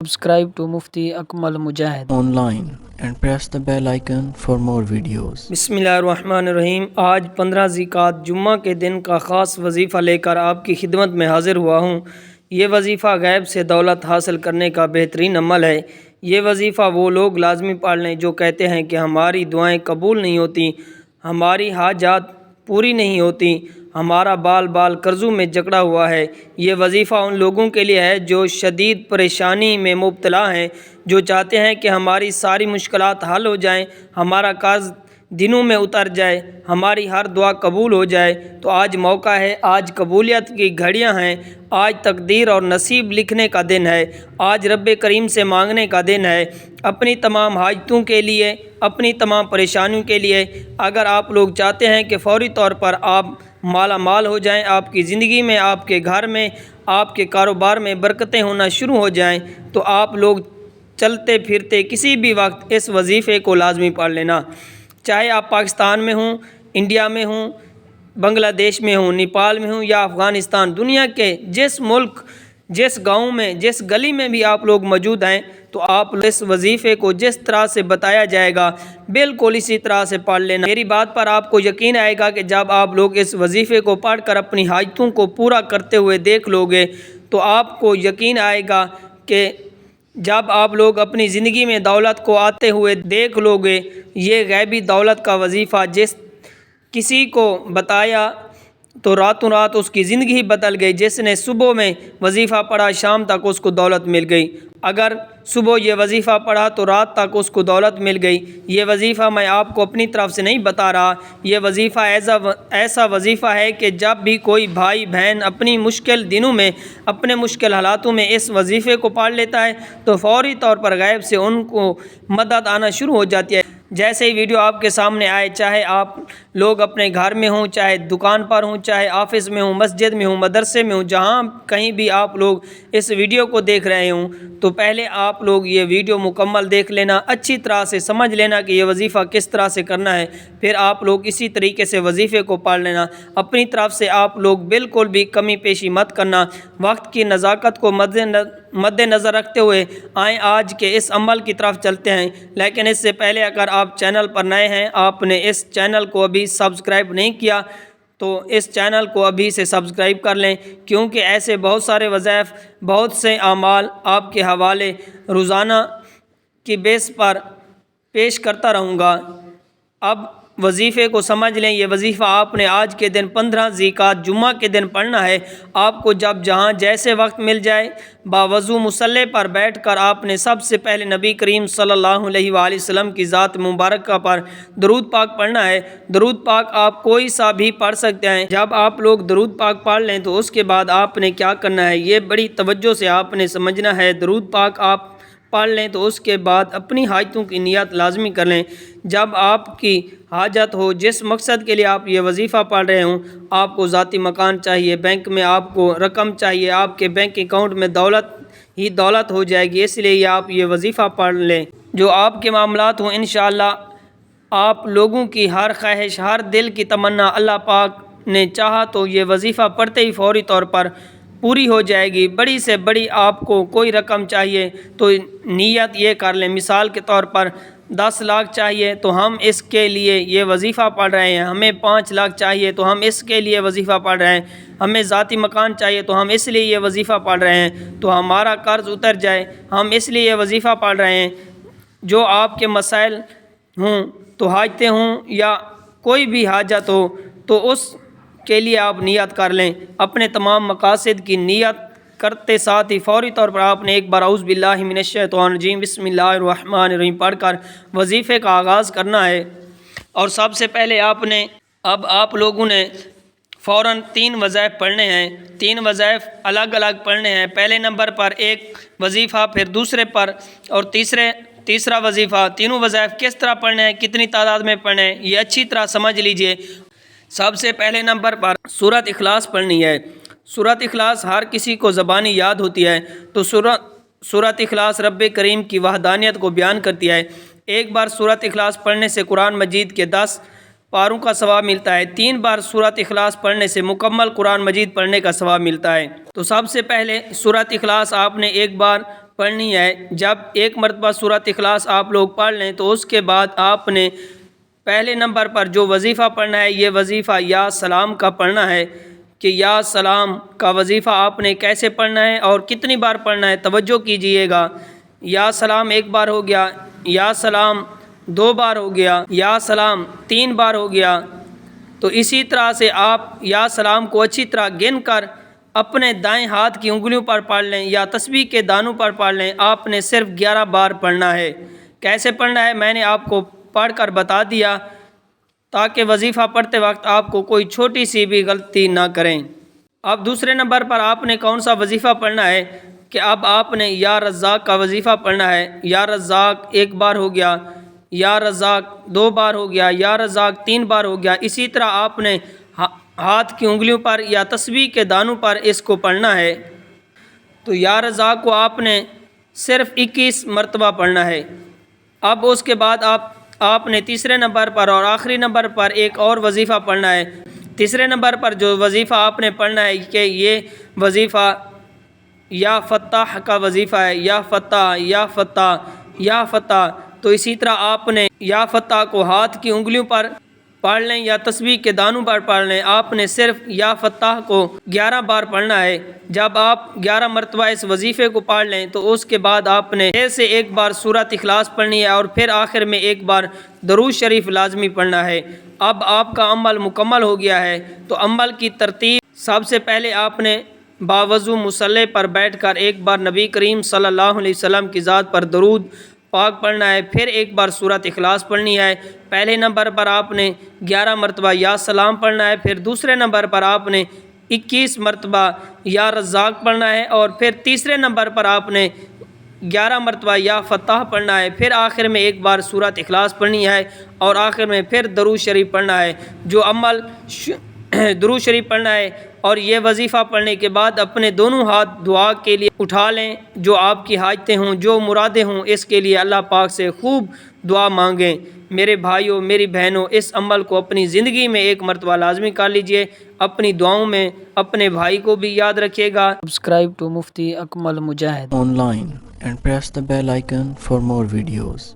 Subscribe to Mufti Akmal Mujahid online and press the bell icon for more videos. बिस्मिल्लाहिर्रहमानिर्रहीम। आज 15 ज़िकात जुम्मा के दिन का ख़ास वजीफ़ा लेकर आपकी खिदमत में हाज़िर हुआ हूँ। ये वजीफ़ा गैब से दौलत हासिल करने का बेहतरीन अमल है। ये वजीफ़ा वो लोग लाजमी पढ़ लें जो कहते हैं कि हमारी दुआएं कबूल नहीं होती, हमारी हाजात पूरी नहीं होती, हमारा बाल बाल कर्ज़ों में जकड़ा हुआ है। ये वजीफ़ा उन लोगों के लिए है जो शदीद परेशानी में मुब्तला हैं, जो चाहते हैं कि हमारी सारी मुश्किलात हल हो जाएं, हमारा कर्ज़ दिनों में उतर जाए, हमारी हर दुआ कबूल हो जाए। तो आज मौका है, आज कबूलियत की घड़ियां हैं, आज तकदीर और नसीब लिखने का दिन है, आज रब्बे करीम से मांगने का दिन है अपनी तमाम हाजतों के लिए, अपनी तमाम परेशानियों के लिए। अगर आप लोग चाहते हैं कि फ़ौरी तौर पर आप माला माल हो जाएं, आपकी ज़िंदगी में, आपके घर में, आपके कारोबार में बरकतें होना शुरू हो जाएं, तो आप लोग चलते फिरते किसी भी वक्त इस वजीफ़े को लाजमी पढ़ लेना। चाहे आप पाकिस्तान में हों, इंडिया में हों, बांग्लादेश में हों, नेपाल में हों या अफ़गानिस्तान, दुनिया के जिस मुल्क, जिस गांव में, जिस गली में भी आप लोग मौजूद हैं, तो आप इस वजीफ़े को जिस तरह से बताया जाएगा बिल्कुल इसी तरह से पढ़ लेना। मेरी बात पर आपको यकीन आएगा कि जब आप लोग इस वजीफ़े को पढ़कर अपनी हाजतों को पूरा करते हुए देख लोगे तो आपको यकीन आएगा कि जब आप लोग अपनी ज़िंदगी में दौलत को आते हुए देख लोगे, ये गैबी दौलत का वजीफ़ा जिस किसी को बताया तो रातों रात उसकी ज़िंदगी ही बदल गई। जिसने सुबह में वजीफ़ा पढ़ा शाम तक उसको दौलत मिल गई, अगर सुबह ये वजीफ़ा पढ़ा तो रात तक उसको दौलत मिल गई। ये वजीफ़ा मैं आपको अपनी तरफ से नहीं बता रहा, ये वजीफ़ा ऐसा वजीफ़ा है कि जब भी कोई भाई बहन अपनी मुश्किल दिनों में, अपने मुश्किल हालातों में इस वजीफ़े को पढ़ लेता है तो फ़ौरी तौर पर गैब से उनको मदद आना शुरू हो जाती है। जैसे ही वीडियो आपके सामने आए, चाहे आप लोग अपने घर में हों, चाहे दुकान पर हों, चाहे ऑफिस में हों, मस्जिद में हों, मदरसे में हों, जहाँ कहीं भी आप लोग इस वीडियो को देख रहे हों, तो पहले आप लोग ये वीडियो मुकम्मल देख लेना, अच्छी तरह से समझ लेना कि ये वजीफ़ा किस तरह से करना है। फिर आप लोग इसी तरीके से वजीफ़े को पढ़ लेना। अपनी तरफ से आप लोग बिल्कुल भी कमी पेशी मत करना। वक्त की नज़ाकत को मद्देनज़र रखते हुए आए आज के इस अमल की तरफ चलते हैं। लेकिन इससे पहले अगर आप चैनल पर नए हैं, आपने इस चैनल को अभी सब्सक्राइब नहीं किया तो इस चैनल को अभी से सब्सक्राइब कर लें, क्योंकि ऐसे बहुत सारे वज़ाइफ, बहुत से आमाल आपके हवाले रोज़ाना की बेस पर पेश करता रहूँगा। अब वजीफ़े को समझ लें। ये वजीफ़ा आपने आज के दिन 15 ज़िकात जुम्मा के दिन पढ़ना है। आपको जब जहाँ जैसे वक्त मिल जाए बावज़ू मुसल्ले पर बैठकर आपने सबसे पहले नबी करीम सल्लल्लाहु अलैहि वसल्लम की ज़ात मुबारक पर दरूद पाक पढ़ना है। दरूद पाक आप कोई सा भी पढ़ सकते हैं। जब आप लोग दरूद पाक पढ़ लें तो उसके बाद आपने क्या करना है, ये बड़ी तवज्जो से आपने समझना है। दरूद पाक आप पढ़ लें तो उसके बाद अपनी हाजतों की नियत लाजमी कर लें। जब आपकी हाजत हो, जिस मकसद के लिए आप ये वजीफ़ा पढ़ रहे हों, आपको ज़ाती मकान चाहिए, बैंक में आपको रकम चाहिए, आपके बैंक अकाउंट में दौलत ही दौलत हो जाएगी, इसलिए आप ये वजीफ़ा पढ़ लें। जो आपके मामलात हों, इंशाअल्लाह आप लोगों की हर ख्वाहिश, हर दिल की तमन्ना अल्लाह पाक ने चाहा तो ये वजीफ़ा पढ़ते ही फ़ौरी तौर पर पूरी हो जाएगी। बड़ी से बड़ी आपको कोई रकम चाहिए तो नीयत ये कर लें, मिसाल के तौर पर 10 लाख चाहिए तो हम इसके लिए ये वजीफ़ा पढ़ रहे हैं। हमें 5 लाख चाहिए तो हम इसके लिए वजीफ़ा पढ़ रहे हैं। हमें ज़ाती मकान चाहिए तो हम इसलिए ये वजीफ़ा पढ़ रहे हैं। तो हमारा कर्ज़ उतर जाए, हम इसलिए ये वजीफ़ा पढ़ रहे हैं। जो आपके मसाइल हों, तो हाजतें हों या कोई भी हाजत हो, तो उस के लिए आप नियत कर लें। अपने तमाम मकासद की नियत करते साथ ही फ़ौरी तौर पर आपने एक बार औज़ु बिल्लाहि मिनश्शैतानिर्रजीम बिस्मिल्लाहिर्रहमानिर्रहीम पढ़कर वजीफ़े का आगाज़ करना है। और सबसे पहले आपने, अब आप लोगों ने फ़ौरन 3 वज़ाइफ पढ़ने हैं। 3 वज़ाइफ अलग अलग पढ़ने हैं। पहले नंबर पर एक वजीफ़ा, फिर दूसरे पर और तीसरा वजीफ़ा। तीनों वज़ाइफ किस तरह पढ़ने हैं, कितनी तादाद में पढ़ने हैं, ये अच्छी तरह समझ लीजिए। सबसे पहले नंबर पर सूरत इखलास पढ़नी है। सूरत इखलास हर किसी को ज़बानी याद होती है, तो सूरत इखलास रब्बे करीम की वहदानियत को बयान करती है। एक बार सूरत इखलास पढ़ने से कुरान मजीद के 10 पारों का सवाब मिलता है। 3 बार सूरत इखलास पढ़ने से मुकम्मल कुरान मजीद पढ़ने का सवाब मिलता है। तो सबसे पहले सूरत इखलास आपने एक बार پڑھنی ہے۔ جب ایک مرتبہ سورۃ اخلاص آپ لوگ پڑھ لیں تو اس کے بعد آپ نے پہلے نمبر پر جو وظیفہ پڑھنا ہے یہ وظیفہ یا سلام کا پڑھنا ہے کہ یا سلام کا وظیفہ آپ نے کیسے پڑھنا ہے اور کتنی بار پڑھنا ہے، توجہ کیجئے گا۔ یا سلام ایک بار ہو گیا، یا سلام دو بار ہو گیا، یا سلام تین بار ہو گیا۔ تو اسی طرح سے آپ یا سلام کو اچھی طرح گن کر اپنے دائیں ہاتھ کی انگلیوں پر پڑھ لیں یا تسبیح کے دانوں پر پڑھ لیں۔ آپ نے صرف 11 بار پڑھنا ہے۔ کیسے پڑھنا ہے میں نے آپ کو پڑھ کر بتا دیا تاکہ وظیفہ پڑھتے وقت آپ کو کوئی چھوٹی سی بھی غلطی نہ کریں۔ اب دوسرے نمبر پر آپ نے کون سا وظیفہ پڑھنا ہے کہ اب آپ نے یا رزاق کا وظیفہ پڑھنا ہے۔ یا رزاق ایک بار ہو گیا، یا رزاق دو بار ہو گیا، یا رزاق تین بار ہو گیا۔ اسی طرح آپ نے ہاتھ کی انگلیوں پر یا تسبیح کے دانوں پر اس کو پڑھنا ہے۔ تو یا رزاق کو آپ نے صرف 21 مرتبہ پڑھنا ہے۔ اب اس کے بعد آپ نے تیسرے نمبر پر اور آخری نمبر پر ایک اور وظیفہ پڑھنا ہے۔ تیسرے نمبر پر جو وظیفہ آپ نے پڑھنا ہے کہ یہ وظیفہ یا فتح کا وظیفہ ہے، یا فتح یا فتح یا فتح۔ تو اسی طرح آپ نے یا فتح کو ہاتھ کی انگلیوں پر پڑھ لیں یا تسبیح کے دانوں پر پڑھ لیں۔ آپ نے صرف یا فتح کو 11 بار پڑھنا ہے۔ جب آپ 11 مرتبہ اس وظیفے کو پڑھ لیں تو اس کے بعد آپ نے پھر سے ایک بار سورۃ اخلاص پڑھنی ہے اور پھر آخر میں ایک بار درود شریف لازمی پڑھنا ہے۔ اب آپ کا عمل مکمل ہو گیا ہے۔ تو عمل کی ترتیب: سب سے پہلے آپ نے باوضو مصلی پر بیٹھ کر ایک بار نبی کریم صلی اللہ علیہ وسلم کی ذات پر درود پاک پڑھنا ہے، پھر ایک بار سورۃ اخلاص پڑھنی ہے۔ پہلے نمبر پر آپ نے 11 مرتبہ یا سلام پڑھنا ہے، پھر دوسرے نمبر پر آپ نے 21 مرتبہ یا رزاق پڑھنا ہے، اور پھر تیسرے نمبر پر آپ نے 11 مرتبہ یا فتح پڑھنا ہے، پھر آخر میں ایک بار سورۃ اخلاص پڑھنی ہے، اور آخر میں پھر درود شریف پڑھنا ہے۔ جو عمل درود شریف پڑھنا ہے اور یہ وظیفہ پڑھنے کے بعد اپنے دونوں ہاتھ دعا کے لیے اٹھا لیں۔ جو آپ کی حاجتیں ہوں، جو مرادیں ہوں، اس کے لیے اللہ پاک سے خوب دعا مانگیں۔ میرے بھائیوں، میری بہنوں، اس عمل کو اپنی زندگی میں ایک مرتبہ لازمی کر لیجئے۔ اپنی دعاؤں میں اپنے بھائی کو بھی یاد رکھیے گا۔ Subscribe to Mufti Akmal Mujahid online and press the bell icon for more videos.